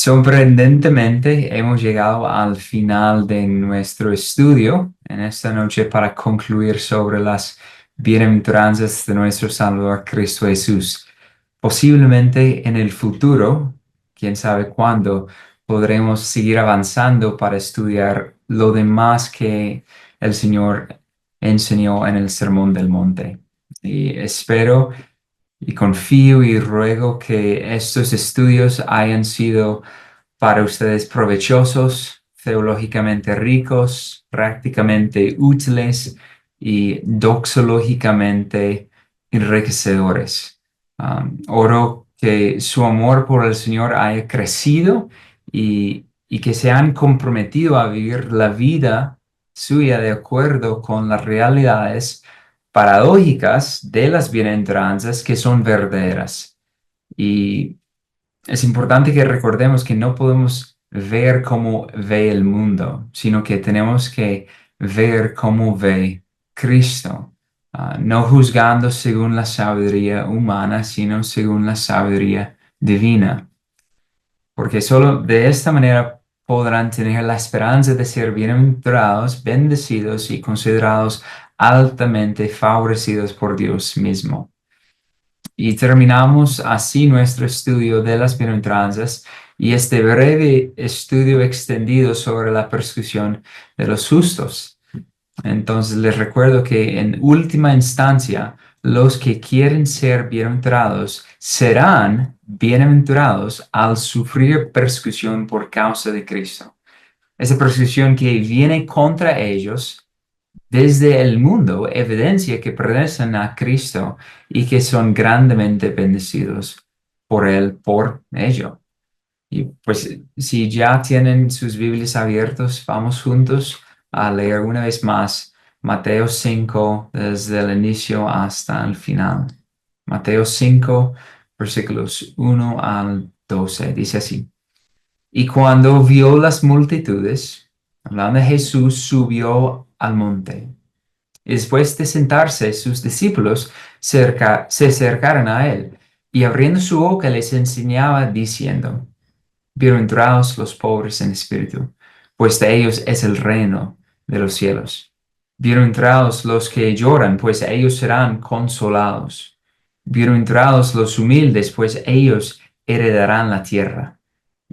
Sorprendentemente, hemos llegado al final de nuestro estudio en esta noche para concluir sobre las bienaventuranzas de nuestro Salvador Cristo Jesús. Posiblemente en el futuro, quién sabe cuándo, podremos seguir avanzando para estudiar lo demás que el Señor enseñó en el Sermón del Monte. Y espero y confío y ruego que estos estudios hayan sido para ustedes provechosos, teológicamente ricos, prácticamente útiles y doxológicamente enriquecedores. Oro que su amor por el Señor haya crecido y que se han comprometido a vivir la vida suya de acuerdo con las realidades paradójicas de las bienaventuranzas que son verdaderas. Y es importante que recordemos que no podemos ver cómo ve el mundo, sino que tenemos que ver cómo ve Cristo, no juzgando según la sabiduría humana, sino según la sabiduría divina, porque solo de esta manera podrán tener la esperanza de ser bienaventurados, bendecidos y considerados altamente favorecidos por Dios mismo. Y terminamos así nuestro estudio de las bienaventuranzas y este breve estudio extendido sobre la persecución de los justos. Entonces les recuerdo que en última instancia, los que quieren ser bienaventurados serán bienaventurados al sufrir persecución por causa de Cristo. Esa persecución que viene contra ellos desde el mundo evidencia que pertenecen a Cristo y que son grandemente bendecidos por Él, por ello. Y pues si ya tienen sus Biblias abiertos, vamos juntos a leer una vez más Mateo 5 desde el inicio hasta el final. Mateo 5, versículos 1 al 12, dice así. Y cuando vio las multitudes, hablando de Jesús, subió al monte. Y después de sentarse, sus discípulos se acercaron a él, y abriendo su boca les enseñaba diciendo, bienaventurados los pobres en espíritu, pues de ellos es el reino de los cielos. Bienaventurados los que lloran, pues ellos serán consolados. Bienaventurados los humildes, pues ellos heredarán la tierra.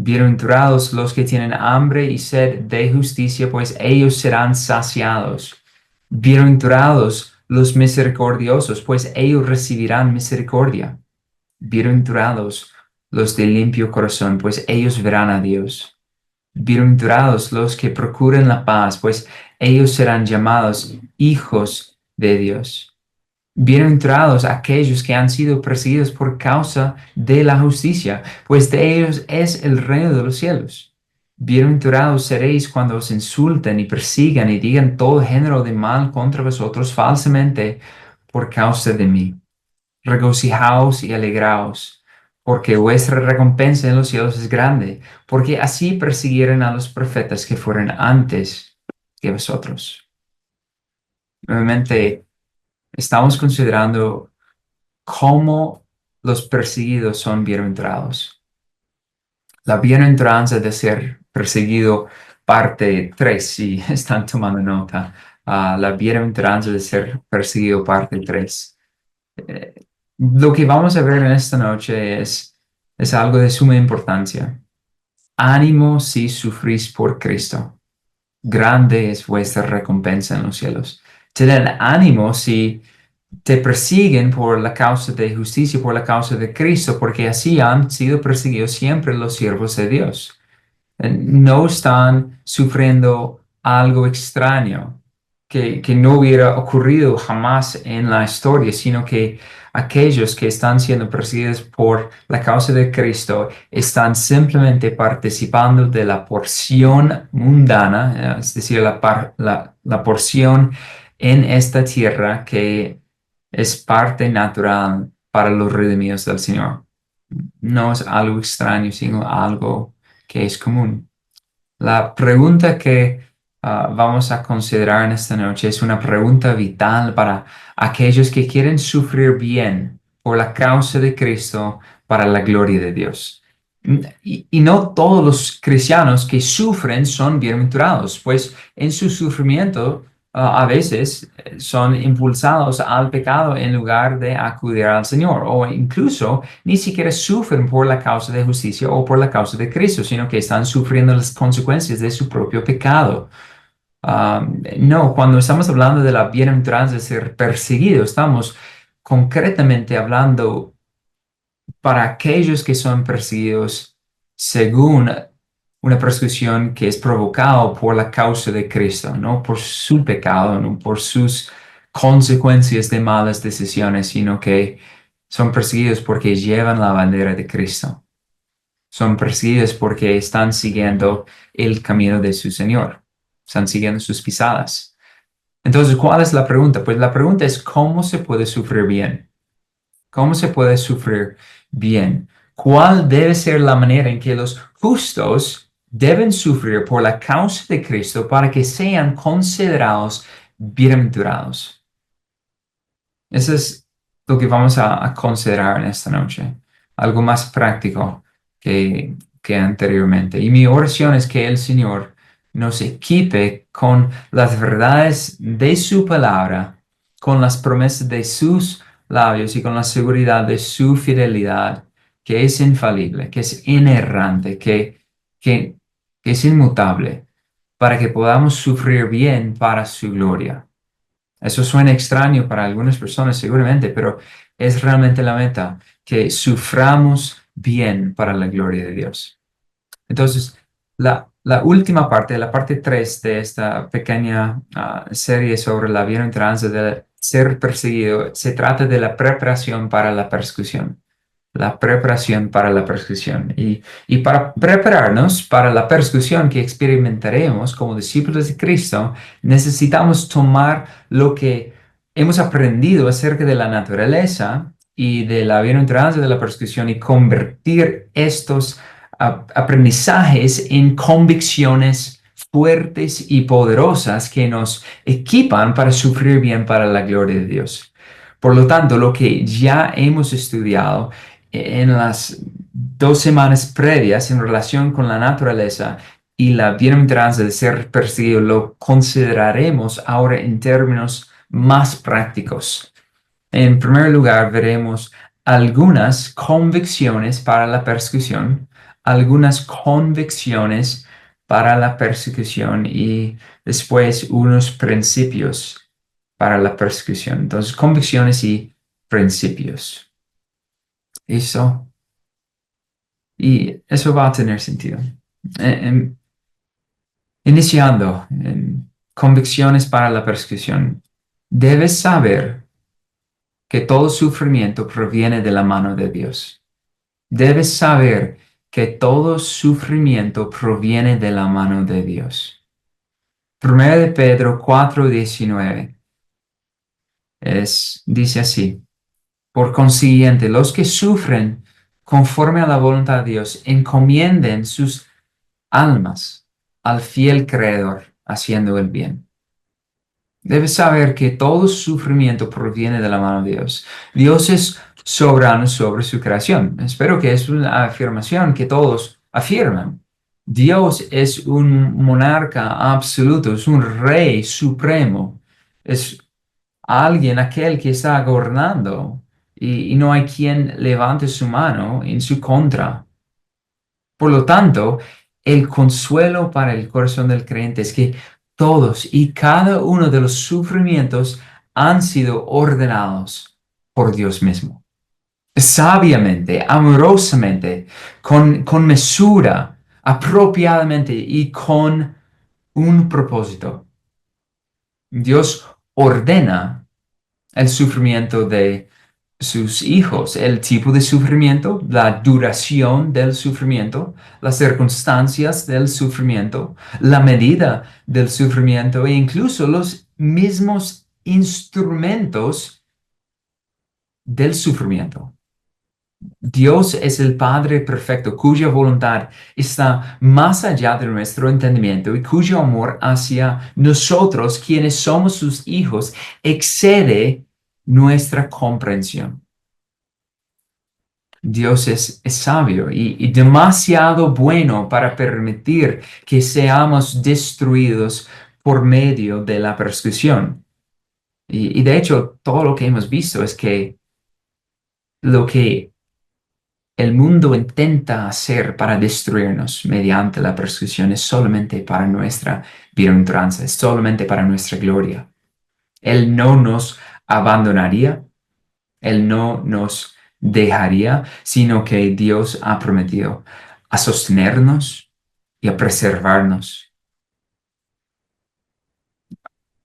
Bienaventurados los que tienen hambre y sed de justicia, pues ellos serán saciados. Bienaventurados los misericordiosos, pues ellos recibirán misericordia. Bienaventurados los de limpio corazón, pues ellos verán a Dios. Bienaventurados los que procuran la paz, pues ellos serán llamados hijos de Dios. Bienaventurados aquellos que han sido perseguidos por causa de la justicia, pues de ellos es el reino de los cielos. Bienaventurados seréis cuando os insulten y persigan y digan todo género de mal contra vosotros falsamente por causa de mí. Regocijaos y alegraos, porque vuestra recompensa en los cielos es grande, porque así persiguieron a los profetas que fueron antes que vosotros. Nuevamente, estamos considerando cómo los perseguidos son bienaventurados. La bienaventuranza de ser perseguido, parte 3, si están tomando nota. La bienaventuranza de ser perseguido, parte 3. Lo que vamos a ver en esta noche es algo de suma importancia. Ánimo si sufrís por Cristo. Grande es vuestra recompensa en los cielos. Tened ánimo si te persiguen por la causa de justicia, por la causa de Cristo, porque así han sido perseguidos siempre los siervos de Dios. No están sufriendo algo extraño que no hubiera ocurrido jamás en la historia, sino que aquellos que están siendo perseguidos por la causa de Cristo están simplemente participando de la porción mundana, es decir, la porción en esta tierra que es parte natural para los redimidos del Señor. No es algo extraño, sino algo que es común. La pregunta que vamos a considerar en esta noche es una pregunta vital para aquellos que quieren sufrir bien por la causa de Cristo para la gloria de Dios. Y no todos los cristianos que sufren son bienaventurados, pues en su sufrimiento a veces son impulsados al pecado en lugar de acudir al Señor, o incluso ni siquiera sufren por la causa de justicia o por la causa de Cristo, sino que están sufriendo las consecuencias de su propio pecado. No, cuando estamos hablando de la bienaventuranza de ser perseguido, estamos concretamente hablando para aquellos que son perseguidos según una persecución que es provocada por la causa de Cristo, no por su pecado, no por sus consecuencias de malas decisiones, sino que son perseguidos porque llevan la bandera de Cristo. Son perseguidos porque están siguiendo el camino de su Señor, están siguiendo sus pisadas. Entonces, ¿cuál es la pregunta? Pues la pregunta es, ¿cómo se puede sufrir bien? ¿Cómo se puede sufrir bien? ¿Cuál debe ser la manera en que los justos deben sufrir por la causa de Cristo para que sean considerados bienaventurados? Eso es lo que vamos a considerar en esta noche. Algo más práctico que, que anteriormente. Y mi oración es que el Señor nos equipe con las verdades de su palabra, con las promesas de sus labios y con la seguridad de su fidelidad, que es infalible, que es inerrante, que, que es inmutable, para que podamos sufrir bien para su gloria. Eso suena extraño para algunas personas seguramente, pero es realmente la meta, que suframos bien para la gloria de Dios. Entonces, la última parte, la parte 3 de esta pequeña serie sobre la bienaventuranza de ser perseguido, se trata de la preparación para la persecución. La preparación para la persecución. Y para prepararnos para la persecución que experimentaremos como discípulos de Cristo, necesitamos tomar lo que hemos aprendido acerca de la naturaleza y de la bienaventuranza de la persecución y convertir estos aprendizajes en convicciones fuertes y poderosas que nos equipan para sufrir bien para la gloria de Dios. Por lo tanto, lo que ya hemos estudiado en las 2 semanas previas en relación con la naturaleza y la bienaventuranza de ser perseguido, lo consideraremos ahora en términos más prácticos. En primer lugar, veremos algunas convicciones para la persecución, algunas convicciones para la persecución y después unos principios para la persecución. Entonces, convicciones y principios. Eso. Y eso va a tener sentido. En- Iniciando en convicciones para la persecución, debes saber que todo sufrimiento proviene de la mano de Dios. Debes saber que todo sufrimiento proviene de la mano de Dios. 1 de Pedro 4:19 dice así: por consiguiente, los que sufren conforme a la voluntad de Dios encomienden sus almas al fiel Creador, haciendo el bien. Debes saber que todo sufrimiento proviene de la mano de Dios. Dios es soberano sobre su creación. Espero que es una afirmación que todos afirman. Dios es un monarca absoluto, es un rey supremo, es alguien, aquel que está gobernando y no hay quien levante su mano en su contra. Por lo tanto, el consuelo para el corazón del creyente es que todos y cada uno de los sufrimientos han sido ordenados por Dios mismo. Sabiamente, amorosamente, con mesura, apropiadamente y con un propósito. Dios ordena el sufrimiento de sus hijos, el tipo de sufrimiento, la duración del sufrimiento, las circunstancias del sufrimiento, la medida del sufrimiento e incluso los mismos instrumentos del sufrimiento. Dios es el Padre perfecto cuya voluntad está más allá de nuestro entendimiento y cuyo amor hacia nosotros, quienes somos sus hijos, excede nuestra comprensión. Dios es sabio y demasiado bueno para permitir que seamos destruidos por medio de la persecución. Y de hecho, todo lo que hemos visto es que lo que el mundo intenta hacer para destruirnos mediante la persecución es solamente para nuestra bienaventuranza, es solamente para nuestra gloria. Él no nos abandonaría, Él no nos dejaría, sino que Dios ha prometido a sostenernos y a preservarnos.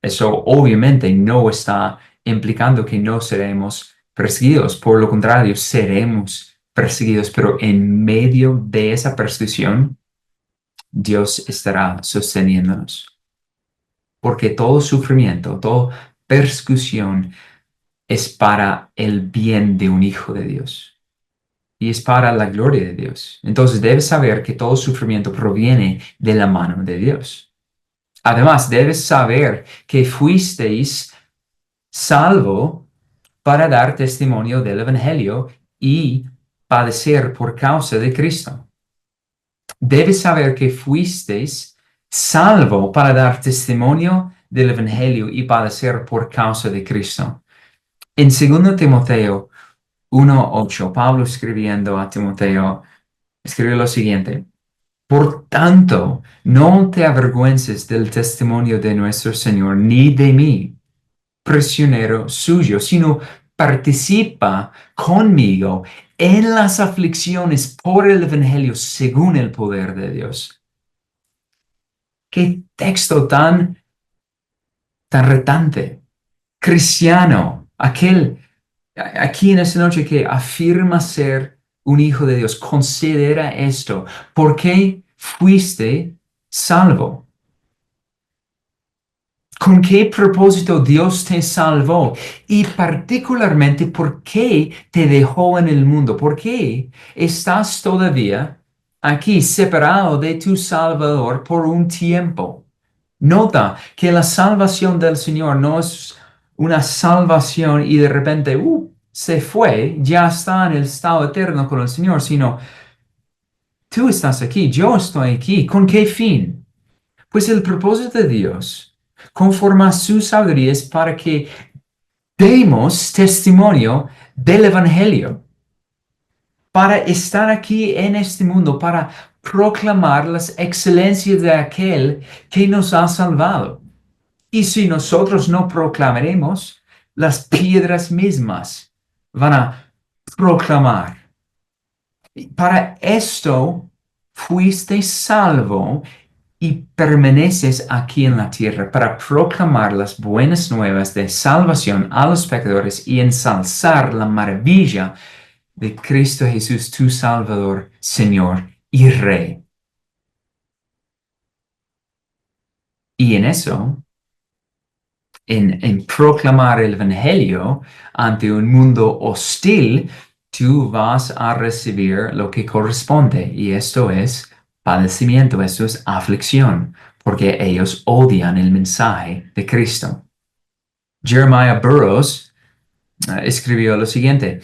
Eso obviamente no está implicando que no seremos perseguidos. Por lo contrario, seremos perseguidos, pero en medio de esa persecución, Dios estará sosteniéndonos. Porque todo sufrimiento, toda persecución es para el bien de un hijo de Dios y es para la gloria de Dios. Entonces debes saber que todo sufrimiento proviene de la mano de Dios. Además, debes saber que fuisteis salvo para dar testimonio del Evangelio y padecer por causa de Cristo. Debes saber que fuisteis salvo para dar testimonio del Evangelio y padecer por causa de Cristo. En 2 Timoteo 1:8, Pablo escribiendo a Timoteo, escribe lo siguiente: Por tanto, no te avergüences del testimonio de nuestro Señor, ni de mí, prisionero suyo, sino participa conmigo en las aflicciones por el Evangelio según el poder de Dios. Qué texto tan retante. Cristiano, aquel aquí en esta noche que afirma ser un hijo de Dios, considera esto. ¿Por qué fuiste salvo? ¿Con qué propósito Dios te salvó? Y particularmente, ¿por qué te dejó en el mundo? ¿Por qué estás todavía aquí separado de tu Salvador por un tiempo? Nota que la salvación del Señor no es una salvación y de repente, se fue, ya está en el estado eterno con el Señor, sino tú estás aquí, yo estoy aquí. ¿Con qué fin? Pues el propósito de Dios, conforme a su sabiduría, es para que demos testimonio del Evangelio, para estar aquí en este mundo, para proclamar las excelencias de aquel que nos ha salvado. Y si nosotros no proclamaremos, las piedras mismas van a proclamar. Para esto fuiste salvo y permaneces aquí en la tierra para proclamar las buenas nuevas de salvación a los pecadores y ensalzar la maravilla de Cristo Jesús, tu Salvador, Señor y Rey. Y en eso, en proclamar el Evangelio ante un mundo hostil, tú vas a recibir lo que corresponde, y esto es padecimiento, esto es aflicción, porque ellos odian el mensaje de Cristo. Jeremiah Burroughs escribió lo siguiente: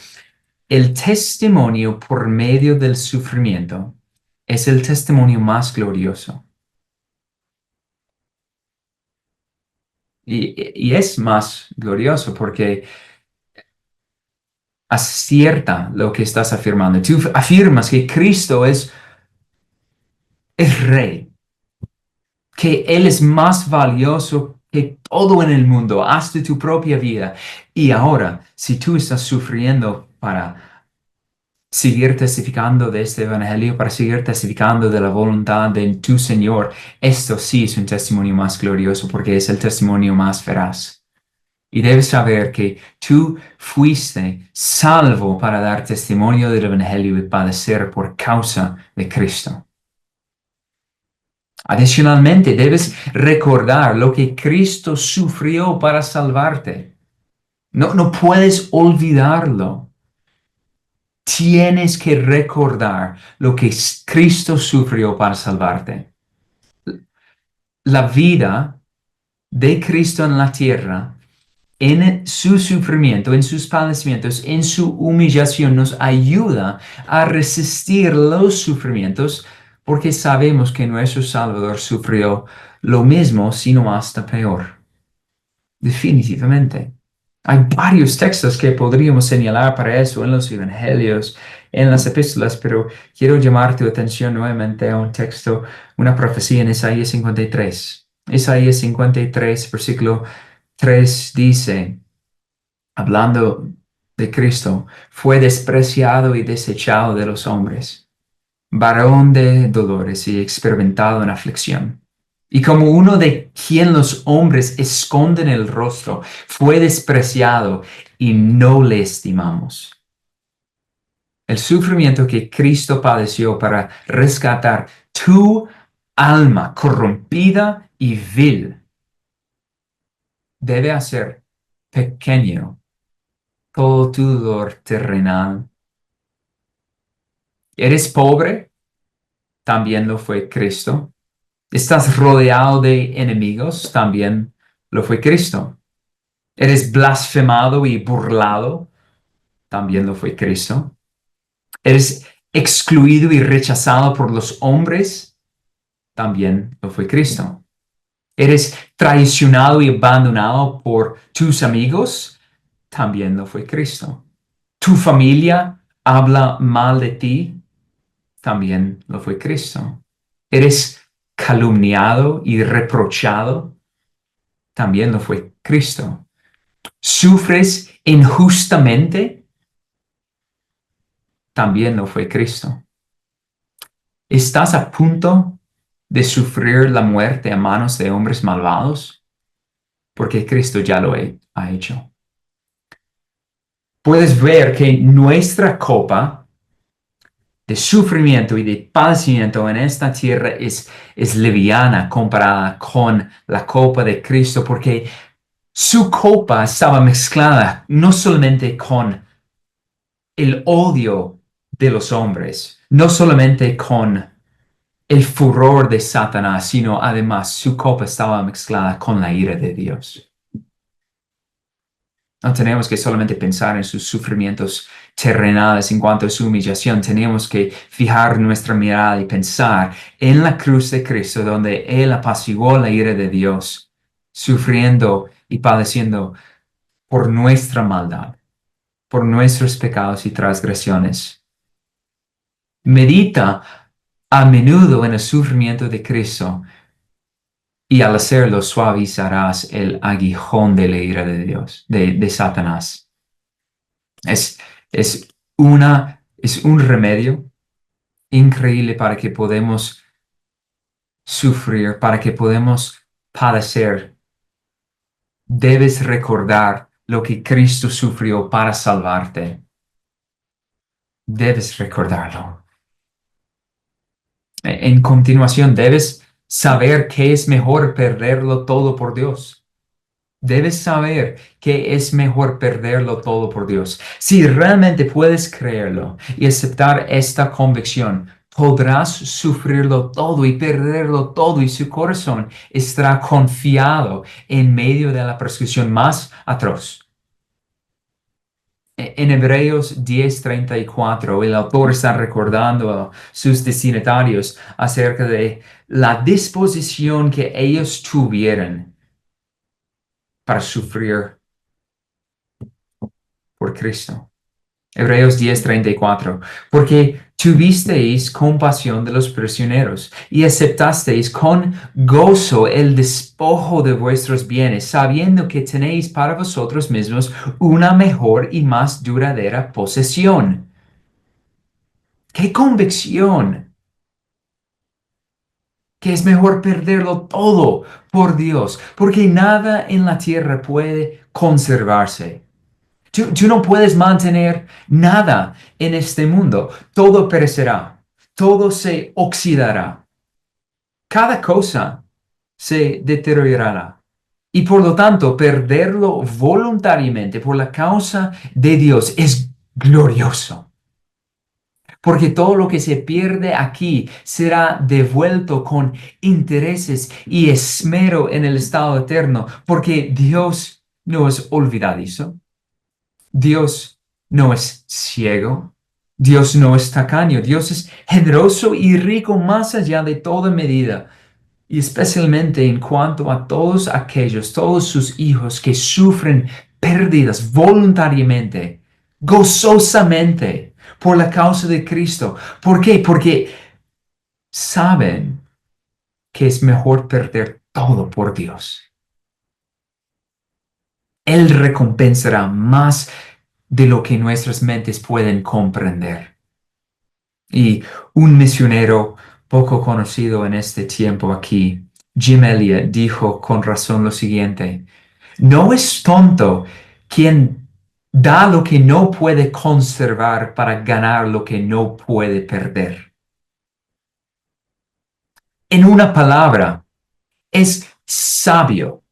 el testimonio por medio del sufrimiento es el testimonio más glorioso. Y es más glorioso porque acierta lo que estás afirmando. Tú afirmas que Cristo es Rey, que Él es más valioso que todo en el mundo, hasta tu propia vida. Y ahora, si tú estás sufriendo para seguir testificando de este evangelio, para seguir testificando de la voluntad de tu Señor, esto sí es un testimonio más glorioso porque es el testimonio más veraz. Y debes saber que tú fuiste salvo para dar testimonio del evangelio y padecer por causa de Cristo. Adicionalmente, debes recordar lo que Cristo sufrió para salvarte. No puedes olvidarlo. Tienes que recordar lo que Cristo sufrió para salvarte. La vida de Cristo en la tierra en su sufrimiento, en sus padecimientos, en su humillación, nos ayuda a resistir los sufrimientos porque sabemos que nuestro Salvador sufrió lo mismo, sino hasta peor. Definitivamente. Hay varios textos que podríamos señalar para eso en los evangelios, en las epístolas, pero quiero llamar tu atención nuevamente a un texto, una profecía en Isaías 53. Isaías 53, versículo 3 dice, hablando de Cristo, fue despreciado y desechado de los hombres, varón de dolores y experimentado en aflicción. Y como uno de quien los hombres esconden el rostro, fue despreciado y no le estimamos. El sufrimiento que Cristo padeció para rescatar tu alma corrompida y vil debe hacer pequeño todo tu dolor terrenal. ¿Eres pobre? También lo fue Cristo. ¿Estás rodeado de enemigos? También lo fue Cristo. ¿Eres blasfemado y burlado? También lo fue Cristo. ¿Eres excluido y rechazado por los hombres? También lo fue Cristo. ¿Eres traicionado y abandonado por tus amigos? También lo fue Cristo. ¿Tu familia habla mal de ti? También lo fue Cristo. ¿Eres calumniado y reprochado? También lo fue Cristo. ¿Sufres injustamente? También lo fue Cristo. ¿Estás a punto de sufrir la muerte a manos de hombres malvados? Porque Cristo ya lo ha hecho. Puedes ver que nuestra copa de sufrimiento y de padecimiento en esta tierra es liviana comparada con la copa de Cristo, porque su copa estaba mezclada no solamente con el odio de los hombres, no solamente con el furor de Satanás, sino además su copa estaba mezclada con la ira de Dios. No tenemos que solamente pensar en sus sufrimientos terrenales en cuanto a su humillación. Tenemos que fijar nuestra mirada y pensar en la cruz de Cristo, donde Él apaciguó la ira de Dios, sufriendo y padeciendo por nuestra maldad, por nuestros pecados y transgresiones. Medita a menudo en el sufrimiento de Cristo y al hacerlo suavizarás el aguijón de la ira de Dios, de Satanás. Es un remedio increíble para que podamos sufrir, para que podamos padecer. Debes recordar lo que Cristo sufrió para salvarte. Debes recordarlo. En continuación, debes saber que es mejor perderlo todo por Dios. Debes saber que es mejor perderlo todo por Dios. Si realmente puedes creerlo y aceptar esta convicción, podrás sufrirlo todo y perderlo todo y su corazón estará confiado en medio de la persecución más atroz. En Hebreos 10:34, el autor está recordando a sus destinatarios acerca de la disposición que ellos tuvieron para sufrir por Cristo. Hebreos 10:34, porque tuvisteis compasión de los prisioneros y aceptasteis con gozo el despojo de vuestros bienes, sabiendo que tenéis para vosotros mismos una mejor y más duradera posesión. ¡Qué convicción! Que es mejor perderlo todo por Dios, porque nada en la tierra puede conservarse. Tú no puedes mantener nada en este mundo. Todo perecerá. Todo se oxidará. Cada cosa se deteriorará. Y por lo tanto, perderlo voluntariamente por la causa de Dios es glorioso. Porque todo lo que se pierde aquí será devuelto con intereses y esmero en el estado eterno. Porque Dios no es olvidadizo. Dios no es ciego. Dios no es tacaño. Dios es generoso y rico más allá de toda medida. Y especialmente en cuanto a todos aquellos, todos sus hijos que sufren pérdidas voluntariamente, gozosamente, por la causa de Cristo. ¿Por qué? Porque saben que es mejor perder todo por Dios. Él recompensará más de lo que nuestras mentes pueden comprender. Y un misionero poco conocido en este tiempo aquí, Jim Elliot, dijo con razón lo siguiente: no es tonto quien da lo que no puede conservar para ganar lo que no puede perder. En una palabra, es sabio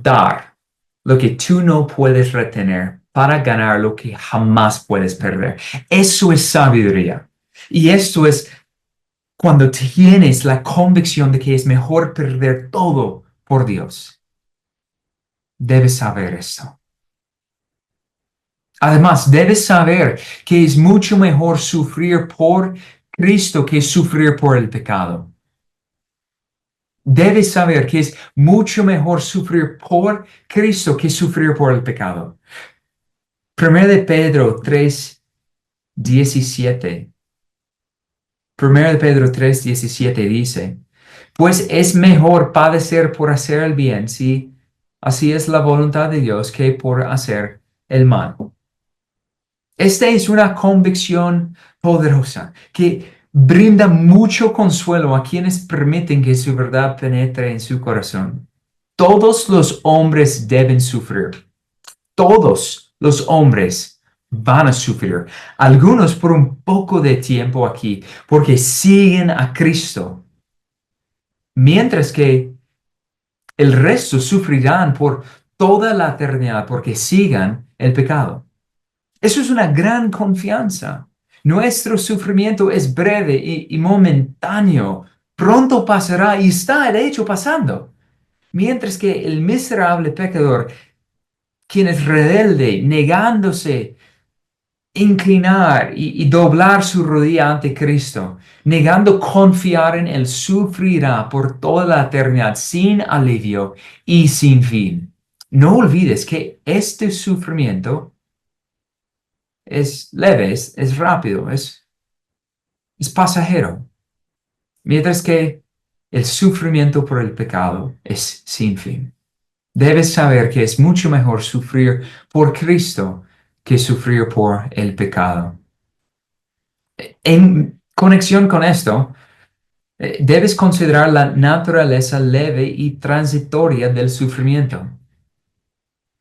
dar lo que tú no puedes retener para ganar lo que jamás puedes perder. Eso es sabiduría. Y esto es cuando tienes la convicción de que es mejor perder todo por Dios. Debes saber esto. Además, debes saber que es mucho mejor sufrir por Cristo que sufrir por el pecado. Debes saber que es mucho mejor sufrir por Cristo que sufrir por el pecado. 1 de Pedro 3:17. 1 de Pedro 3:17 dice: pues es mejor padecer por hacer el bien, si así es la voluntad de Dios, que por hacer el mal. Esta es una convicción poderosa que brinda mucho consuelo a quienes permiten que su verdad penetre en su corazón. Todos los hombres deben sufrir. Todos los hombres van a sufrir. Algunos por un poco de tiempo aquí, porque siguen a Cristo. Mientras que el resto sufrirán por toda la eternidad porque sigan el pecado. Eso es una gran confianza. Nuestro sufrimiento es breve y momentáneo. Pronto pasará y está de hecho pasando. Mientras que el miserable pecador, quien es rebelde, negándose inclinar y doblar su rodilla ante Cristo, negando confiar en Él, sufrirá por toda la eternidad sin alivio y sin fin. No olvides que este sufrimiento es leve, es rápido, es pasajero, mientras que el sufrimiento por el pecado es sin fin. Debes saber que es mucho mejor sufrir por Cristo que sufrir por el pecado. En conexión con esto, debes considerar la naturaleza leve y transitoria del sufrimiento.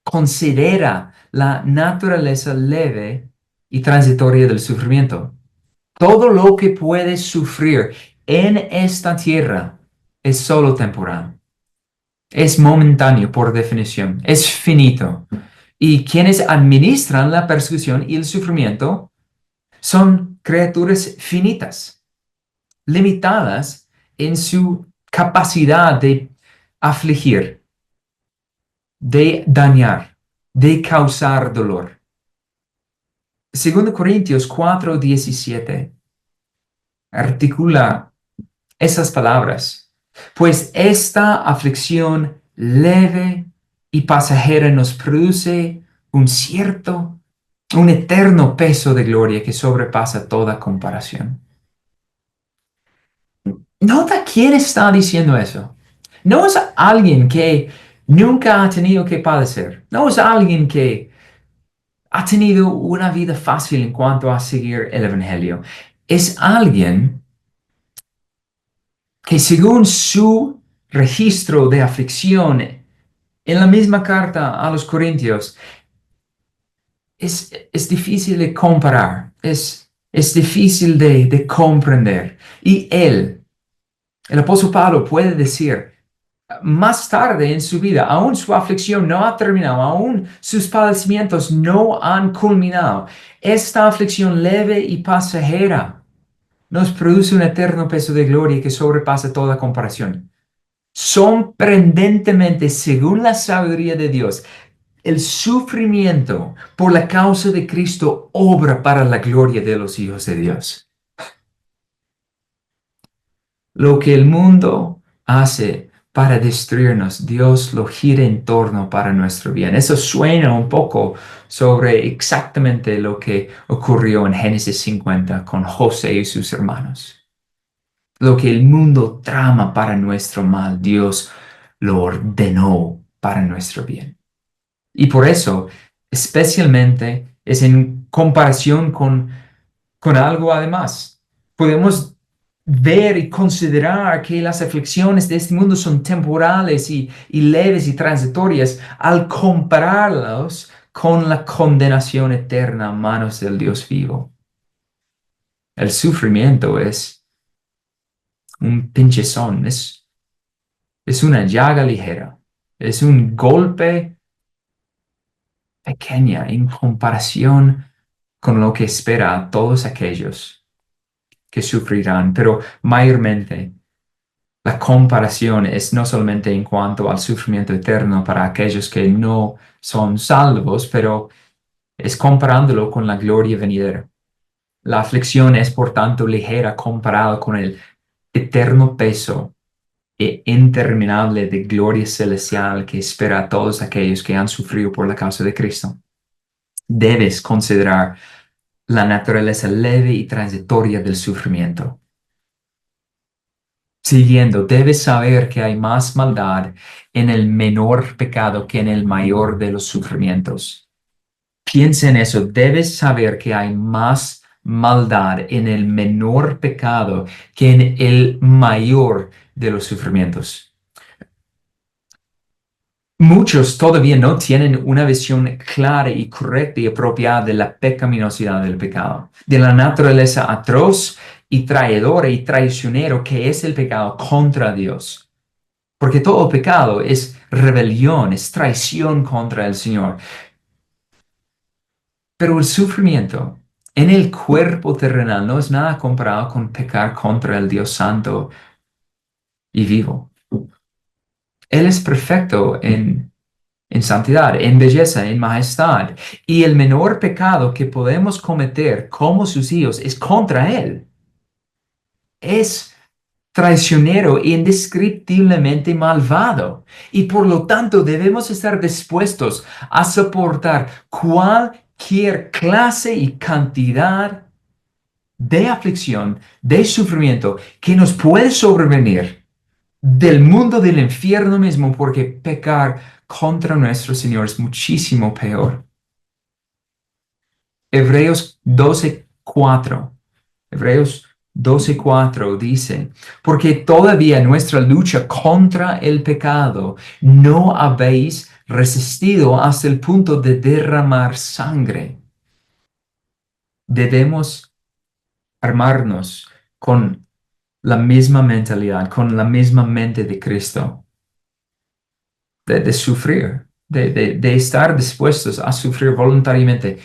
Considera la naturaleza leve y transitoria del sufrimiento. Todo lo que puedes sufrir en esta tierra es solo temporal. Es momentáneo por definición. Es finito. Y quienes administran la persecución y el sufrimiento son criaturas finitas, limitadas en su capacidad de afligir, de dañar, de causar dolor. 2 Corintios 4:17 articula esas palabras. Pues esta aflicción leve y pasajera nos produce un eterno peso de gloria que sobrepasa toda comparación. Nota quién está diciendo eso. No es alguien que nunca ha tenido que padecer. No es alguien que ha tenido una vida fácil en cuanto a seguir el Evangelio. Es alguien que según su registro de aflicción en la misma carta a los Corintios, es difícil de comparar, es difícil de comprender. Y el apóstol Pablo puede decir, más tarde en su vida, aún su aflicción no ha terminado, aún sus padecimientos no han culminado. Esta aflicción leve y pasajera nos produce un eterno peso de gloria que sobrepasa toda comparación. Sorprendentemente, según la sabiduría de Dios, el sufrimiento por la causa de Cristo obra para la gloria de los hijos de Dios. Lo que el mundo hace para destruirnos, Dios lo gira en torno para nuestro bien. Eso suena un poco sobre exactamente lo que ocurrió en Génesis 50 con José y sus hermanos. Lo que el mundo trama para nuestro mal, Dios lo ordenó para nuestro bien. Y por eso, especialmente, es en comparación con algo además. Podemos ver y considerar que las aflicciones de este mundo son temporales y leves y transitorias al compararlos con la condenación eterna a manos del Dios vivo. El sufrimiento es un pinchezón, es una llaga ligera, es un golpe pequeña en comparación con lo que espera a todos aquellos que sufrirán, pero mayormente la comparación es no solamente en cuanto al sufrimiento eterno para aquellos que no son salvos, pero es comparándolo con la gloria venidera. La aflicción es por tanto ligera comparada con el eterno peso e interminable de gloria celestial que espera a todos aquellos que han sufrido por la causa de Cristo. Debes considerar la naturaleza leve y transitoria del sufrimiento. Siguiendo, debes saber que hay más maldad en el menor pecado que en el mayor de los sufrimientos. Piensa en eso, debes saber que hay más maldad en el menor pecado que en el mayor de los sufrimientos. Muchos todavía no tienen una visión clara y correcta y apropiada de la pecaminosidad del pecado, de la naturaleza atroz y traidora y traicionero que es el pecado contra Dios. Porque todo pecado es rebelión, es traición contra el Señor. Pero el sufrimiento en el cuerpo terrenal no es nada comparado con pecar contra el Dios Santo y vivo. Él es perfecto en santidad, en belleza, en majestad. Y el menor pecado que podemos cometer como sus hijos es contra Él. Es traicionero e indescriptiblemente malvado. Y por lo tanto debemos estar dispuestos a soportar cualquier clase y cantidad de aflicción, de sufrimiento que nos puede sobrevenir del mundo del infierno mismo, porque pecar contra nuestro Señor es muchísimo peor. Hebreos 12:4. Hebreos 12:4 dice, porque todavía nuestra lucha contra el pecado no habéis resistido hasta el punto de derramar sangre. Debemos armarnos con la misma mentalidad, con la misma mente de Cristo, de sufrir, de estar dispuestos a sufrir voluntariamente.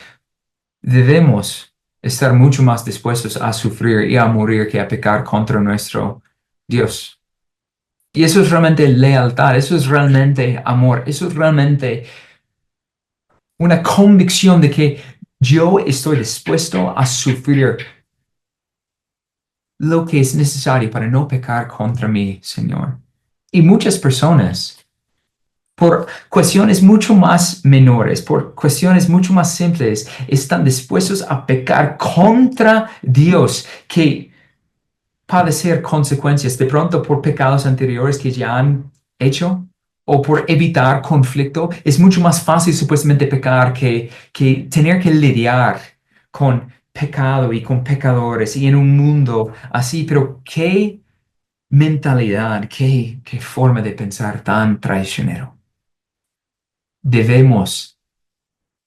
Debemos estar mucho más dispuestos a sufrir y a morir que a pecar contra nuestro Dios. Y eso es realmente lealtad, eso es realmente amor, eso es realmente una convicción de que yo estoy dispuesto a sufrir lo que es necesario para no pecar contra mi Señor. Y muchas personas, por cuestiones mucho más menores, por cuestiones mucho más simples, están dispuestos a pecar contra Dios que padecer consecuencias de pronto por pecados anteriores que ya han hecho o por evitar conflicto. Es mucho más fácil supuestamente pecar que tener que lidiar con pecado y con pecadores y en un mundo así. Pero qué mentalidad, qué forma de pensar tan traicionero. Debemos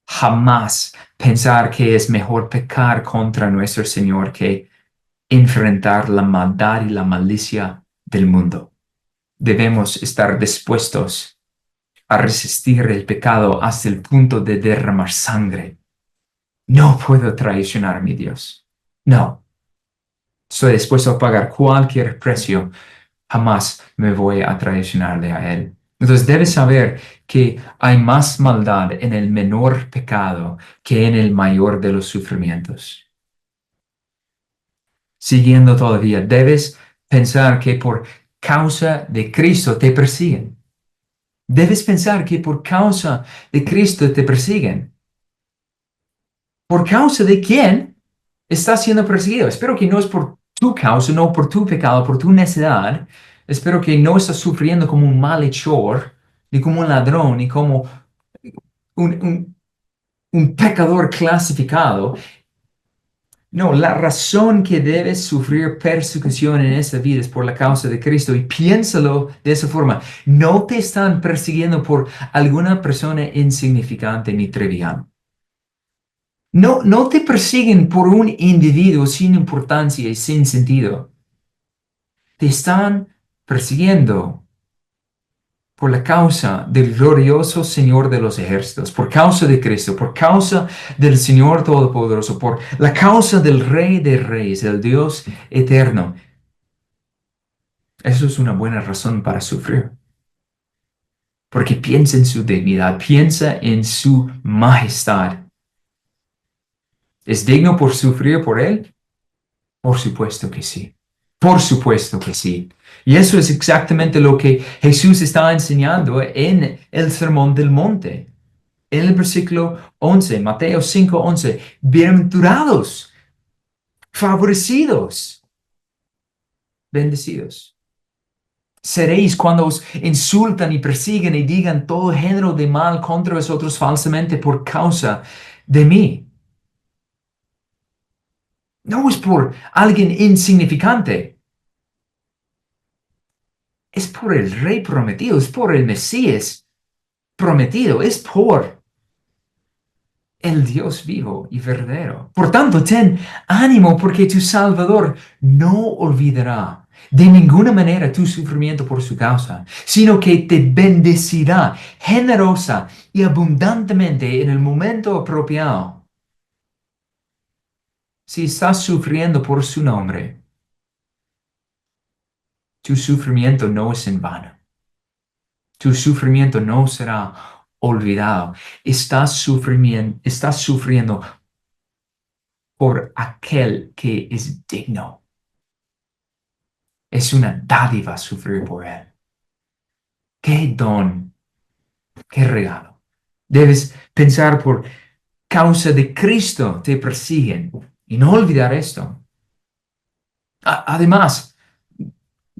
jamás pensar que es mejor pecar contra nuestro Señor que enfrentar la maldad y la malicia del mundo. Debemos estar dispuestos a resistir el pecado hasta el punto de derramar sangre. No puedo traicionar a mi Dios. No. Estoy dispuesto a pagar cualquier precio Jamás me voy a traicionarle a Él. Entonces debes saber que hay más maldad en el menor pecado que en el mayor de los sufrimientos. Siguiendo todavía, debes pensar que por causa de Cristo te persiguen. Debes pensar que por causa de Cristo te persiguen. ¿Por causa de quién estás siendo perseguido? Espero que no es por tu causa, no por tu pecado, por tu necedad. Espero que no estás sufriendo como un malhechor, ni como un ladrón, ni como un, un- un pecador clasificado. No, la razón que debes sufrir persecución en esta vida es por la causa de Cristo. Y piénsalo de esa forma. No te están persiguiendo por alguna persona insignificante ni trivial. No, no te persiguen por un individuo sin importancia y sin sentido. Te están persiguiendo por la causa del glorioso Señor de los ejércitos, por causa de Cristo, por causa del Señor Todopoderoso, por la causa del Rey de Reyes, el Dios eterno. Eso es una buena razón para sufrir, porque piensa en su dignidad, piensa en su majestad. ¿Es digno por sufrir por Él? Por supuesto que sí. Por supuesto que sí. Y eso es exactamente lo que Jesús estaba enseñando en el Sermón del Monte. En el versículo 11, Mateo 5:11, bienaventurados, favorecidos, bendecidos. Seréis cuando os insultan y persiguen y digan todo género de mal contra vosotros falsamente por causa de mí. No es por alguien insignificante, es por el Rey prometido, es por el Mesías prometido, es por el Dios vivo y verdadero. Por tanto, ten ánimo porque tu Salvador no olvidará de ninguna manera tu sufrimiento por su causa, sino que te bendecirá generosa y abundantemente en el momento apropiado. Si estás sufriendo por su nombre, tu sufrimiento no es en vano. Tu sufrimiento no será olvidado. Estás sufriendo por aquel que es digno. Es una dádiva sufrir por Él. ¡Qué don! ¡Qué regalo! Debes pensar por causa de Cristo te persiguen y no olvidar esto. Además,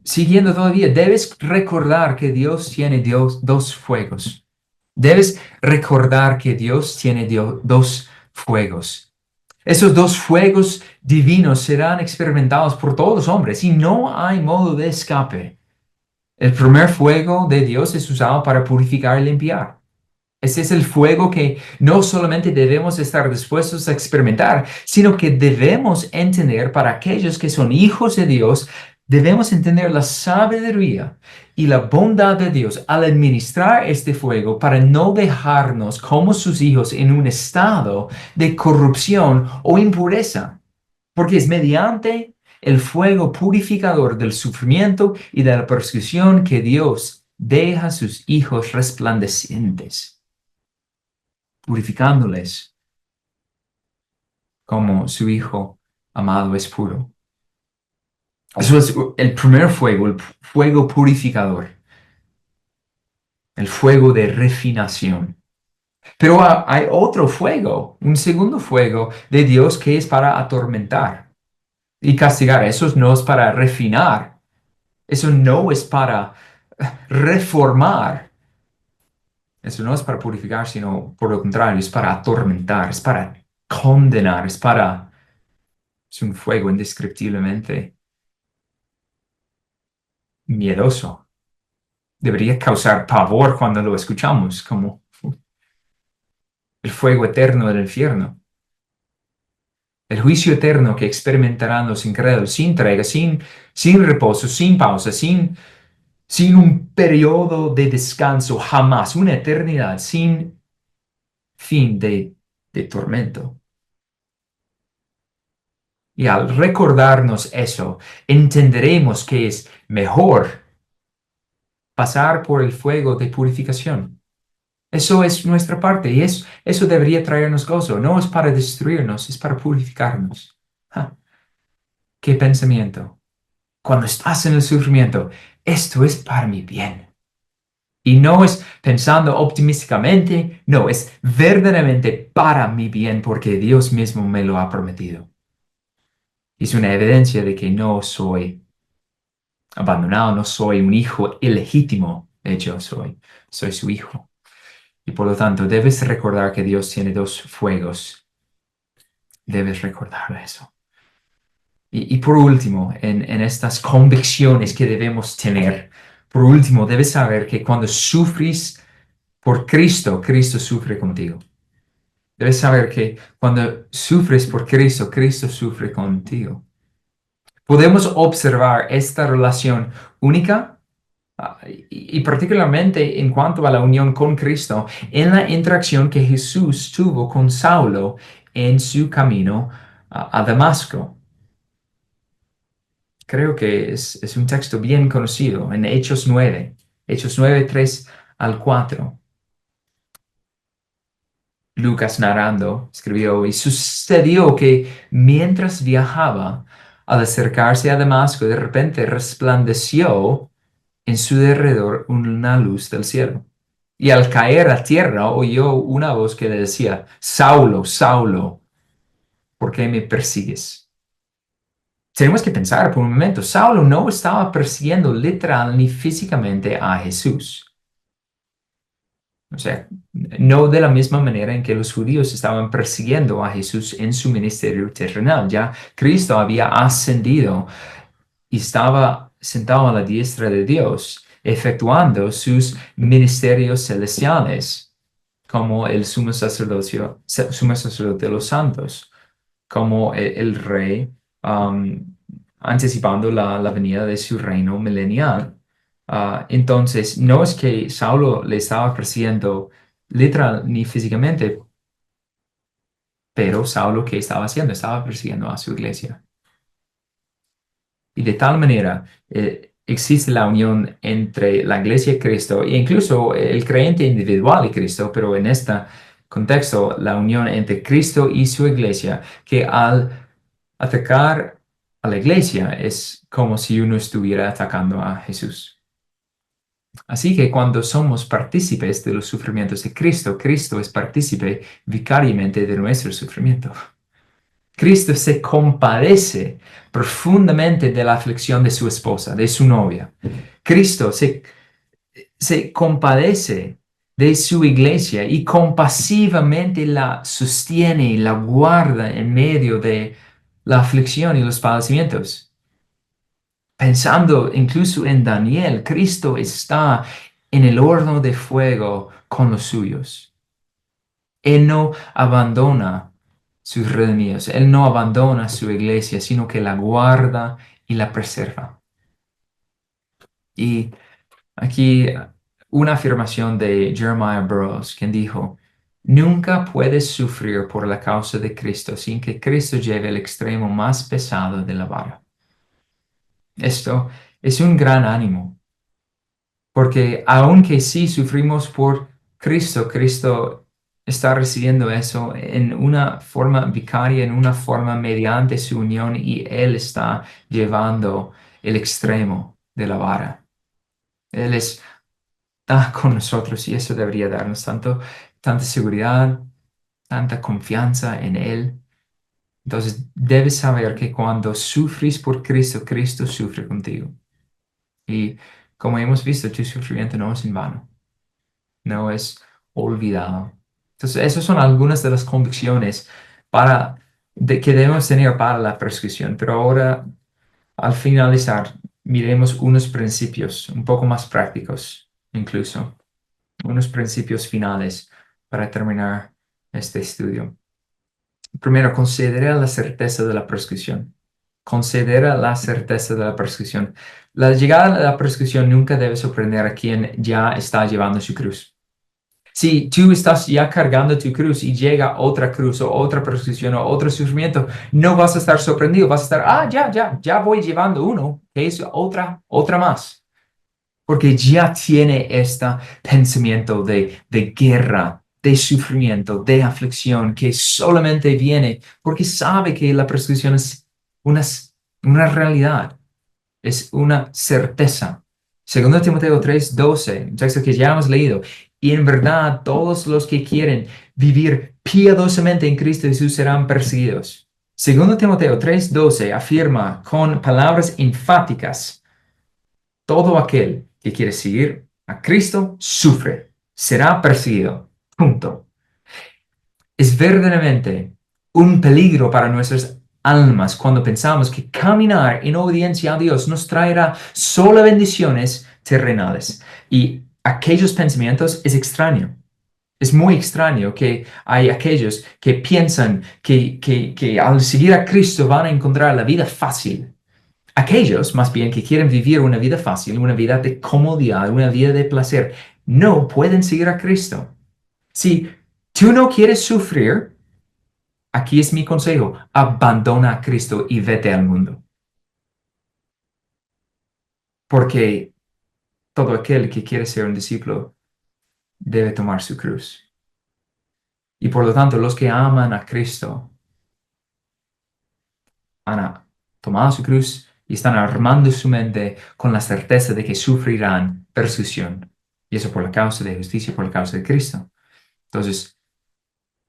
siguiendo todavía, debes recordar que Dios tiene dos fuegos. Debes recordar que Dios tiene dos fuegos. Esos dos fuegos divinos serán experimentados por todos los hombres y no hay modo de escape. El primer fuego de Dios es usado para purificar y limpiar. Ese es el fuego que no solamente debemos estar dispuestos a experimentar, sino que debemos entender para aquellos que son hijos de Dios, debemos entender la sabiduría y la bondad de Dios al administrar este fuego para no dejarnos como sus hijos en un estado de corrupción o impureza, porque es mediante el fuego purificador del sufrimiento y de la persecución que Dios deja a sus hijos resplandecientes, purificándoles como su Hijo amado es puro. Eso es el primer fuego, el fuego purificador, el fuego de refinación. Pero hay otro fuego, un segundo fuego de Dios que es para atormentar y castigar. Eso no es para refinar, eso no es para reformar, eso no es para purificar, sino por lo contrario, es para atormentar, es para condenar, es un fuego indescriptiblemente miedoso. Debería causar pavor cuando lo escuchamos, como el fuego eterno del infierno. El juicio eterno que experimentarán los incrédulos sin tregua, sin reposo, sin pausa, sin un periodo de descanso, jamás, una eternidad sin fin de tormento. Y al recordarnos eso, entenderemos que es mejor pasar por el fuego de purificación. Eso es nuestra parte y eso debería traernos gozo. No es para destruirnos, es para purificarnos. ¡Ja! ¡Qué pensamiento! Cuando estás en el sufrimiento, esto es para mi bien. Y no es pensando optimísticamente, no, es verdaderamente para mi bien porque Dios mismo me lo ha prometido. Es una evidencia de que no soy abandonado, no soy un hijo ilegítimo. De hecho, soy su hijo. Y por lo tanto, debes recordar que Dios tiene dos fuegos. Debes recordar eso. Y por último, en estas convicciones que debemos tener, por último, debes saber que cuando sufres por Cristo, Cristo sufre contigo. Debes saber que cuando sufres por Cristo, Cristo sufre contigo. Podemos observar esta relación única y particularmente en cuanto a la unión con Cristo en la interacción que Jesús tuvo con Saulo en su camino a Damasco. Creo que es un texto bien conocido en Hechos 9, 3 al 4. Lucas narrando, escribió, y sucedió que mientras viajaba, al acercarse a Damasco, de repente resplandeció en su derredor una luz del cielo. Y al caer a tierra oyó una voz que le decía, Saulo, Saulo, ¿por qué me persigues? Tenemos que pensar por un momento, Saulo no estaba persiguiendo literal ni físicamente a Jesús. O sea, no de la misma manera en que los judíos estaban persiguiendo a Jesús en su ministerio terrenal. Ya Cristo había ascendido y estaba sentado a la diestra de Dios, efectuando sus ministerios celestiales, como el sumo sacerdote de los santos, como el rey, anticipando la venida de su reino milenial. Entonces, no es que Saulo le estaba persiguiendo literal ni físicamente, pero Saulo, ¿qué estaba haciendo? Estaba persiguiendo a su iglesia. Y de tal manera existe la unión entre la iglesia y Cristo, e incluso el creyente individual y Cristo, pero en este contexto, la unión entre Cristo y su iglesia, que al atacar a la iglesia es como si uno estuviera atacando a Jesús. Así que cuando somos partícipes de los sufrimientos de Cristo, Cristo es partícipe vicariamente de nuestro sufrimiento. Cristo se compadece profundamente de la aflicción de su esposa, de su novia. Cristo se compadece de su iglesia y compasivamente la sostiene y la guarda en medio de la aflicción y los padecimientos. Pensando incluso en Daniel, Cristo está en el horno de fuego con los suyos. Él no abandona sus redimidos, Él no abandona su iglesia, sino que la guarda y la preserva. Y aquí una afirmación de Jeremiah Burroughs, quien dijo, nunca puedes sufrir por la causa de Cristo sin que Cristo lleve el extremo más pesado de la vara. Esto es un gran ánimo, porque aunque sí sufrimos por Cristo, Cristo está recibiendo eso en una forma vicaria, en una forma mediante su unión, y Él está llevando el extremo de la vara. Él está con nosotros y eso debería darnos tanta seguridad, tanta confianza en Él. Entonces, debes saber que cuando sufres por Cristo, Cristo sufre contigo. Y como hemos visto, tu sufrimiento no es en vano, no es olvidado. Entonces, esas son algunas de las convicciones que debemos tener para la persecución. Pero ahora, al finalizar, miremos unos principios un poco más prácticos, incluso, unos principios finales para terminar este estudio. Primero, considera la certeza de la persecución. Considera la certeza de la persecución. La llegada de la persecución nunca debe sorprender a quien ya está llevando su cruz. Si tú estás ya cargando tu cruz y llega otra cruz o otra persecución o otro sufrimiento, no vas a estar sorprendido, vas a estar, ya voy llevando uno, que es otra más. porque ya tiene este pensamiento de guerra, de sufrimiento, de aflicción, que solamente viene porque sabe que la persecución es una realidad, es una certeza. Segundo Timoteo 3:12, un texto que ya hemos leído. Y en verdad, todos los que quieren vivir piadosamente en Cristo Jesús serán perseguidos. Segundo Timoteo 3:12 afirma con palabras enfáticas: todo aquel que quiere seguir a Cristo sufre, será perseguido. Punto. Es verdaderamente un peligro para nuestras almas cuando pensamos que caminar en obediencia a Dios nos traerá solo bendiciones terrenales. Y aquellos pensamientos es extraño. Es muy extraño que hay aquellos que piensan que al seguir a Cristo van a encontrar la vida fácil. Aquellos, más bien, que quieren vivir una vida fácil, una vida de comodidad, una vida de placer, no pueden seguir a Cristo. Si tú no quieres sufrir, aquí es mi consejo: abandona a Cristo y vete al mundo. Porque todo aquel que quiere ser un discípulo debe tomar su cruz. Y por lo tanto, los que aman a Cristo han tomado su cruz y están armando su mente con la certeza de que sufrirán persecución. Y eso por la causa de justicia, por la causa de Cristo. Entonces,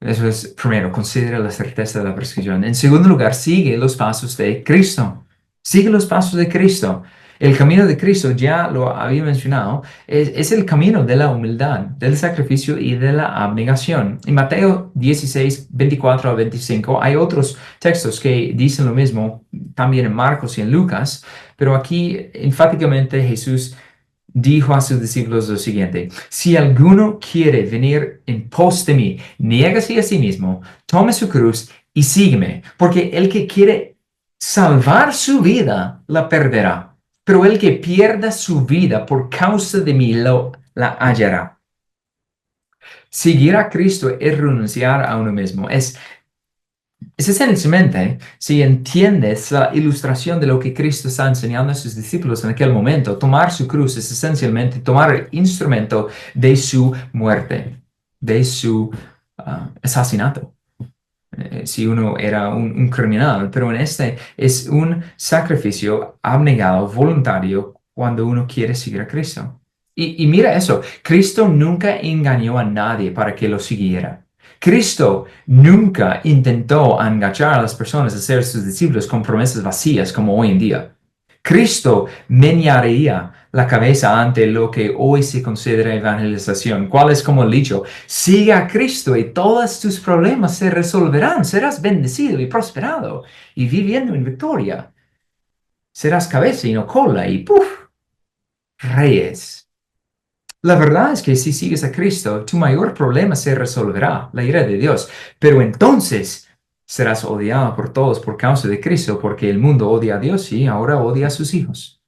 eso es, primero, considera la certeza de la persecución. En segundo lugar, sigue los pasos de Cristo. Sigue los pasos de Cristo. El camino de Cristo, ya lo había mencionado, es el camino de la humildad, del sacrificio y de la abnegación. En Mateo 16:24-25 hay otros textos que dicen lo mismo, también en Marcos y en Lucas, pero aquí enfáticamente Jesús dijo a sus discípulos lo siguiente: si alguno quiere venir en pos de mí, niégase a sí mismo, tome su cruz y sígueme, porque el que quiere salvar su vida la perderá, pero el que pierda su vida por causa de mí la hallará. Seguir a Cristo es renunciar a uno mismo, es esencialmente, si entiendes la ilustración de lo que Cristo está enseñando a sus discípulos en aquel momento, tomar su cruz es esencialmente tomar el instrumento de su muerte, de su asesinato. Si uno era un criminal, pero en este es un sacrificio abnegado, voluntario, cuando uno quiere seguir a Cristo. Y mira eso, Cristo nunca engañó a nadie para que lo siguiera. Cristo nunca intentó engañar a las personas a ser sus discípulos con promesas vacías como hoy en día. Cristo menearía la cabeza ante lo que hoy se considera evangelización. ¿Cuál es como el dicho? Sigue a Cristo y todos tus problemas se resolverán. Serás bendecido y prosperado y viviendo en victoria. Serás cabeza y no cola y ¡puf! Reyes. La verdad es que si sigues a Cristo, tu mayor problema se resolverá, la ira de Dios. Pero entonces serás odiado por todos por causa de Cristo, porque el mundo odia a Dios y ahora odia a sus hijos.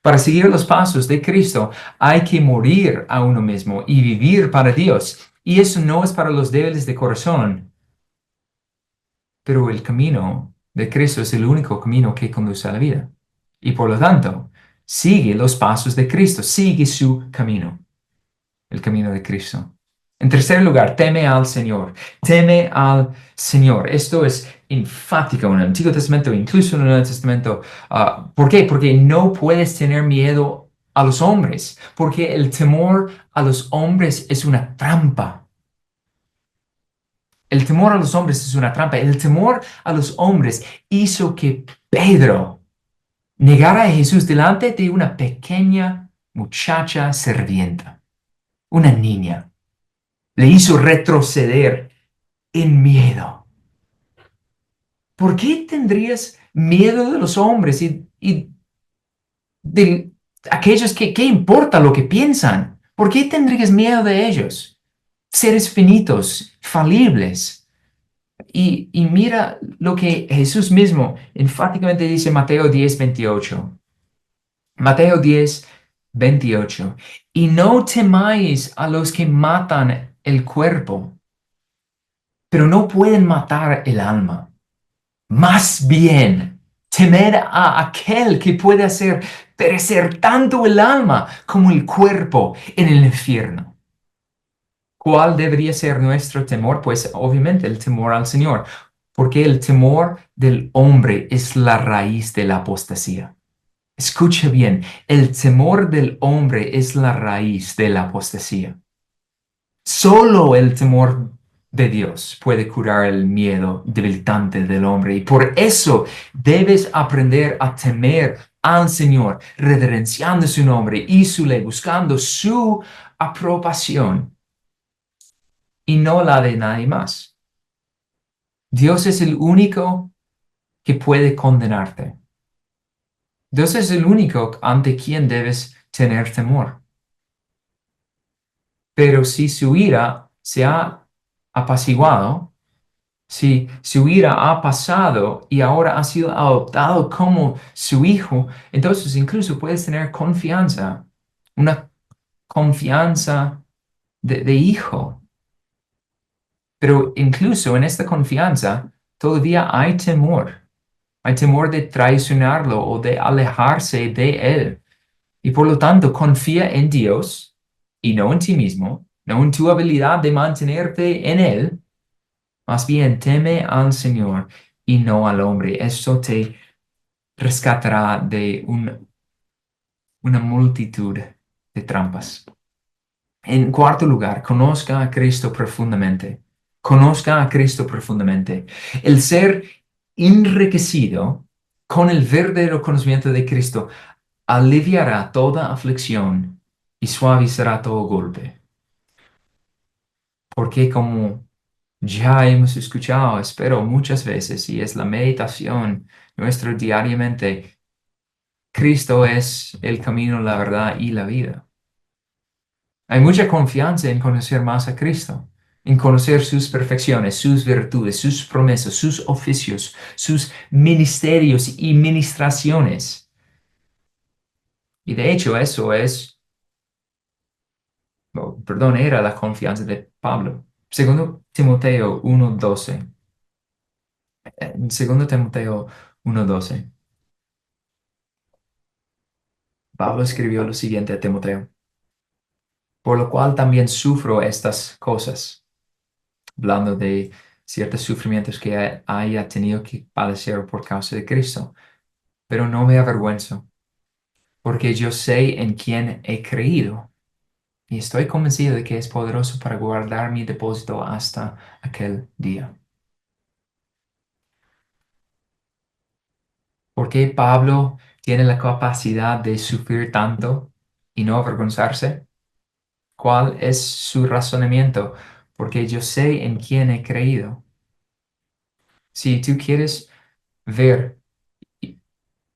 Para seguir los pasos de Cristo hay que morir a uno mismo y vivir para Dios. Y eso no es para los débiles de corazón, pero el camino de Cristo es el único camino que conduce a la vida. Y por lo tanto, sigue los pasos de Cristo, sigue su camino, el camino de Cristo. En tercer lugar, teme al Señor. Teme al Señor. Esto es enfático en el Antiguo Testamento, incluso en el Nuevo Testamento. ¿Por qué? Porque no puedes tener miedo a los hombres, porque el temor a los hombres es una trampa. El temor a los hombres es una trampa. El temor a los hombres hizo que Pedro negara a Jesús delante de una pequeña muchacha servienta, una niña. Le hizo retroceder en miedo. ¿Por qué tendrías miedo de los hombres y de aquellos que, qué importa lo que piensan? ¿Por qué tendrías miedo de ellos? Seres finitos, falibles. Y mira lo que Jesús mismo enfáticamente dice en Mateo 10:28. Mateo 10:28. Y no temáis a los que matan el cuerpo, pero no pueden matar el alma. Más bien, temer a aquel que puede hacer perecer tanto el alma como el cuerpo en el infierno. ¿Cuál debería ser nuestro temor? Pues obviamente el temor al Señor, porque el temor del hombre es la raíz de la apostasía. Escuche bien, el temor del hombre es la raíz de la apostasía. Solo el temor de Dios puede curar el miedo debilitante del hombre y por eso debes aprender a temer al Señor, reverenciando su nombre y su ley, buscando su aprobación y no la de nadie más. Dios es el único que puede condenarte. Dios es el único ante quien debes tener temor. Pero si su ira se ha apaciguado, si su ira ha pasado y ahora ha sido adoptado como su hijo, entonces incluso puedes tener confianza, una confianza de hijo. Pero incluso en esta confianza todavía hay temor. Hay temor de traicionarlo o de alejarse de él. Y por lo tanto, confía en Dios y no en ti mismo, no en tu habilidad de mantenerte en él. Más bien, teme al Señor y no al hombre. Esto te rescatará de una multitud de trampas. En cuarto lugar, conozca a Cristo profundamente. Conozca a Cristo profundamente. El ser enriquecido con el verdadero conocimiento de Cristo aliviará toda aflicción y suavizará todo golpe. Porque como ya hemos escuchado, espero muchas veces, y es la meditación nuestra diariamente, Cristo es el camino, la verdad y la vida. Hay mucha confianza en conocer más a Cristo, en conocer sus perfecciones, sus virtudes, sus promesas, sus oficios, sus ministerios y ministraciones. Y de hecho eso es, perdón, era la confianza de Pablo. Segundo Timoteo 1:12. En segundo Timoteo 1:12, Pablo escribió lo siguiente a Timoteo: por lo cual también sufro estas cosas, hablando de ciertos sufrimientos que haya tenido que padecer por causa de Cristo. Pero no me avergüenzo, porque yo sé en quién he creído y estoy convencido de que es poderoso para guardar mi depósito hasta aquel día. ¿Por qué Pablo tiene la capacidad de sufrir tanto y no avergonzarse? ¿Cuál es su razonamiento? Porque yo sé en quién he creído. Si tú quieres ver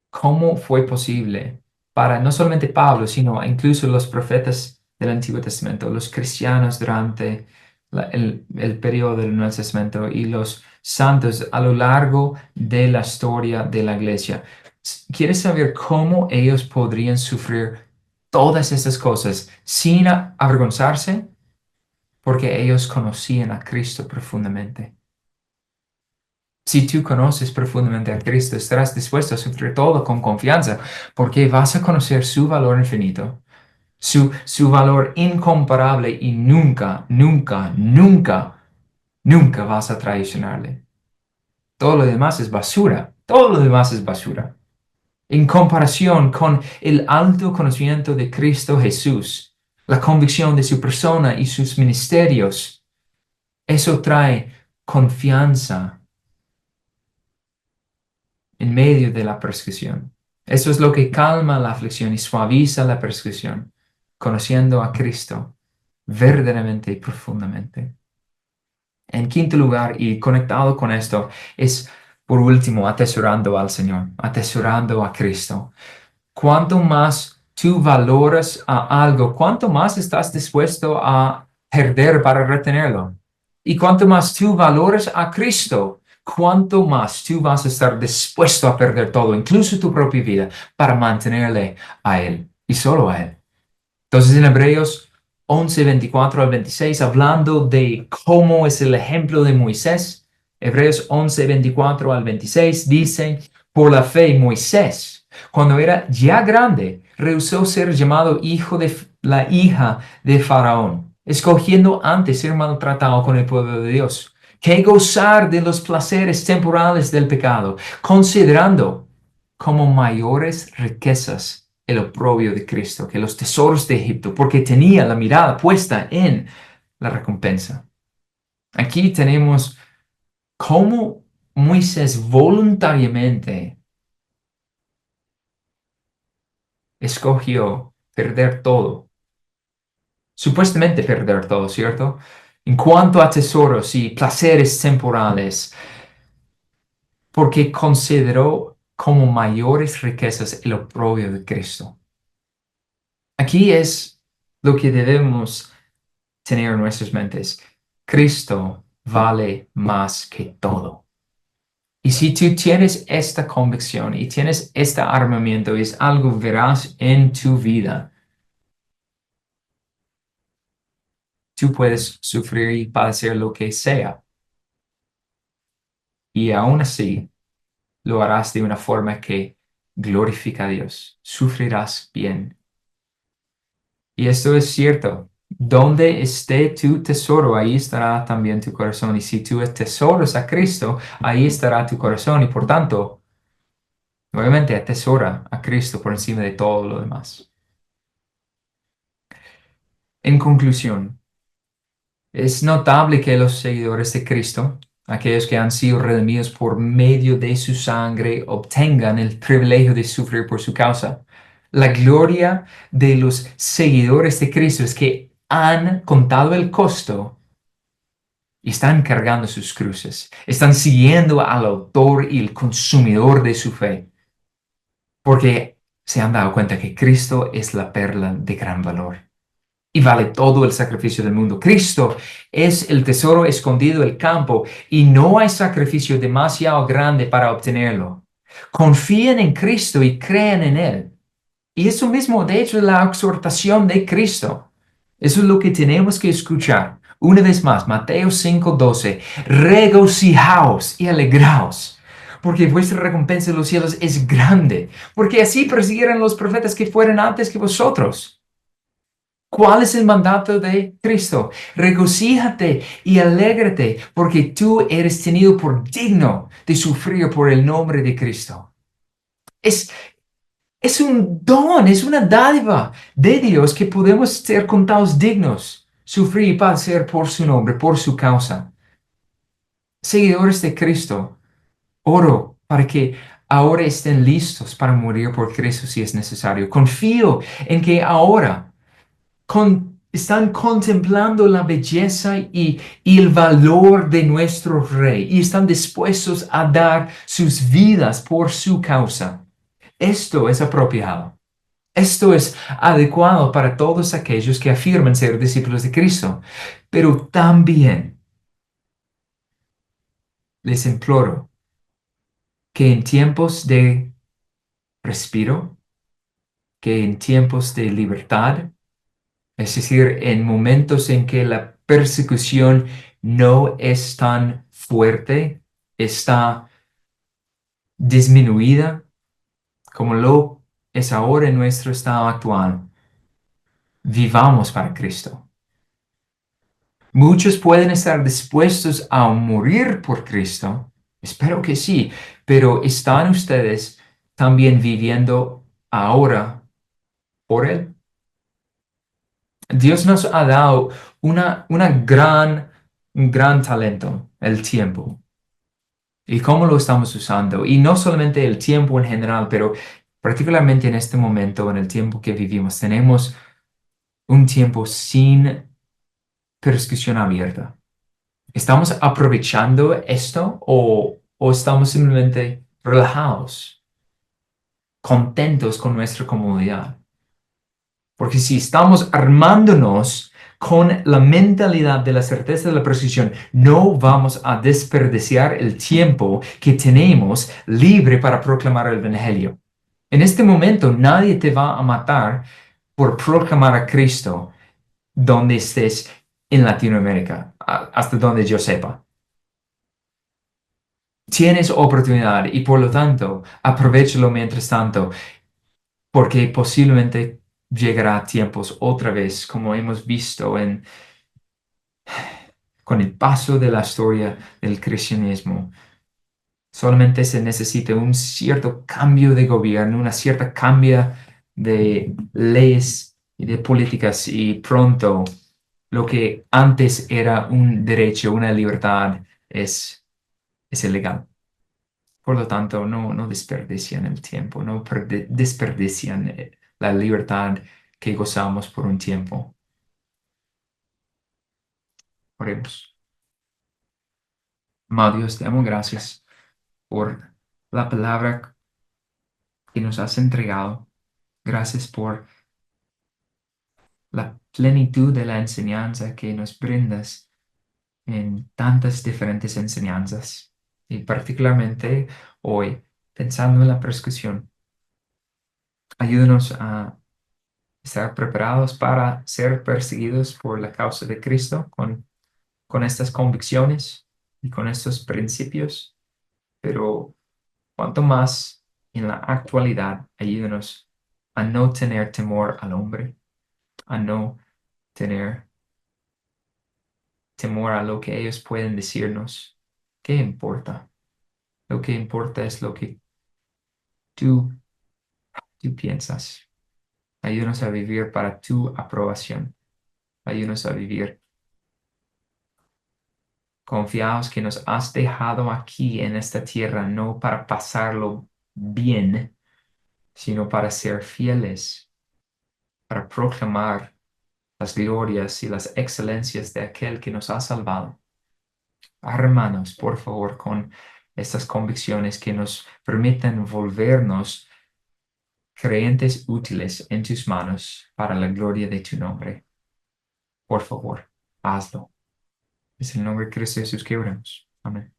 cómo fue posible para no solamente Pablo, sino incluso los profetas del Antiguo Testamento, los cristianos durante el periodo del Nuevo Testamento y los santos a lo largo de la historia de la iglesia. ¿Quieres saber cómo ellos podrían sufrir todas estas cosas sin avergonzarse? Porque ellos conocían a Cristo profundamente. Si tú conoces profundamente a Cristo, estarás dispuesto a sufrir todo con confianza, porque vas a conocer su valor infinito, su valor incomparable y nunca, nunca, nunca, nunca vas a traicionarle. Todo lo demás es basura, todo lo demás es basura. En comparación con el alto conocimiento de Cristo Jesús, la convicción de su persona y sus ministerios, eso trae confianza en medio de la persecución. Eso es lo que calma la aflicción y suaviza la persecución, conociendo a Cristo verdaderamente y profundamente. En quinto lugar, y conectado con esto, es por último atesorando al Señor, atesorando a Cristo. Cuanto más tú valoras a algo, cuánto más estás dispuesto a perder para retenerlo. Y cuanto más tú valoras a Cristo, cuánto más tú vas a estar dispuesto a perder todo, incluso tu propia vida, para mantenerle a Él y solo a Él. Entonces en Hebreos 11:24 al 26, hablando de cómo es el ejemplo de Moisés, Hebreos 11:24 al 26 dice: Por la fe, Moisés, cuando era ya grande, rehusó ser llamado hijo de la hija de Faraón, escogiendo antes ser maltratado con el pueblo de Dios, que gozar de los placeres temporales del pecado, considerando como mayores riquezas el oprobio de Cristo que los tesoros de Egipto, porque tenía la mirada puesta en la recompensa. Aquí tenemos cómo Moisés voluntariamente escogió perder todo, supuestamente perder todo, ¿cierto? En cuanto a tesoros y placeres temporales, porque consideró como mayores riquezas el oprobio de Cristo. Aquí es lo que debemos tener en nuestras mentes. Cristo vale más que todo. Y si tú tienes esta convicción y tienes este armamento y es algo veraz en tu vida, tú puedes sufrir y padecer lo que sea. Y aún así, lo harás de una forma que glorifica a Dios. Sufrirás bien. Y esto es cierto. Donde esté tu tesoro, ahí estará también tu corazón. Y si tú atesoras a Cristo, ahí estará tu corazón. Y por tanto, nuevamente atesora a Cristo por encima de todo lo demás. En conclusión, es notable que los seguidores de Cristo, aquellos que han sido redimidos por medio de su sangre, obtengan el privilegio de sufrir por su causa. La gloria de los seguidores de Cristo es que han contado el costo y están cargando sus cruces. Están siguiendo al autor y el consumidor de su fe, porque se han dado cuenta que Cristo es la perla de gran valor y vale todo el sacrificio del mundo. Cristo es el tesoro escondido del campo y no hay sacrificio demasiado grande para obtenerlo. Confíen en Cristo y crean en Él. Y eso mismo, de hecho, es la exhortación de Cristo. Eso es lo que tenemos que escuchar. Una vez más, Mateo 5:12. Regocijaos y alegraos, porque vuestra recompensa en los cielos es grande, porque así persiguieron los profetas que fueron antes que vosotros. ¿Cuál es el mandato de Cristo? Regocíjate y alégrate, porque tú eres tenido por digno de sufrir por el nombre de Cristo. Es, es un don, es una dádiva de Dios que podemos ser contados dignos, sufrir y padecer por su nombre, por su causa. Seguidores de Cristo, oro para que ahora estén listos para morir por Cristo si es necesario. Confío en que ahora están contemplando la belleza y el valor de nuestro Rey y están dispuestos a dar sus vidas por su causa. Esto es apropiado. Esto es adecuado para todos aquellos que afirman ser discípulos de Cristo. Pero también les imploro que en tiempos de respiro, que en tiempos de libertad, es decir, en momentos en que la persecución no es tan fuerte, está disminuida, como lo es ahora en nuestro estado actual, vivamos para Cristo. Muchos pueden estar dispuestos a morir por Cristo, espero que sí, pero ¿están ustedes también viviendo ahora por Él? Dios nos ha dado un gran talento, el tiempo. ¿Y cómo lo estamos usando? Y no solamente el tiempo en general, pero particularmente en este momento, en el tiempo que vivimos, tenemos un tiempo sin persecución abierta. ¿Estamos aprovechando esto o estamos simplemente relajados, contentos con nuestra comodidad? Porque si estamos armándonos con la mentalidad de la certeza de la precisión, no vamos a desperdiciar el tiempo que tenemos libre para proclamar el Evangelio. En este momento nadie te va a matar por proclamar a Cristo donde estés en Latinoamérica, hasta donde yo sepa. tienes oportunidad y por lo tanto, aprovéchalo mientras tanto, porque posiblemente llegará tiempos otra vez, como hemos visto con el paso de la historia del cristianismo. Solamente se necesita un cierto cambio de gobierno, una cierta cambio de leyes y de políticas y pronto lo que antes era un derecho, una libertad, es ilegal. Por lo tanto, no desperdician el tiempo, no desperdician la libertad que gozamos por un tiempo. Oremos. Amado Dios, te damos gracias por la palabra que nos has entregado. Gracias por la plenitud de la enseñanza que nos brindas en tantas diferentes enseñanzas. Y particularmente hoy, pensando en la persecución, ayúdanos a estar preparados para ser perseguidos por la causa de Cristo con estas convicciones y con estos principios, pero cuanto más en la actualidad, ayúdanos a no tener temor al hombre, a no tener temor a lo que ellos pueden decirnos. ¿Qué importa? Lo que importa es lo que tú, tú piensas. Ayúdanos a vivir para tu aprobación. Ayúdanos a vivir confiados que nos has dejado aquí en esta tierra, no para pasarlo bien, sino para ser fieles, para proclamar las glorias y las excelencias de aquel que nos ha salvado. Hermanos, por favor, con estas convicciones que nos permitan volvernos creyentes útiles en tus manos para la gloria de tu nombre. Por favor, hazlo. Es el nombre de Cristo Jesús que oramos. Amén.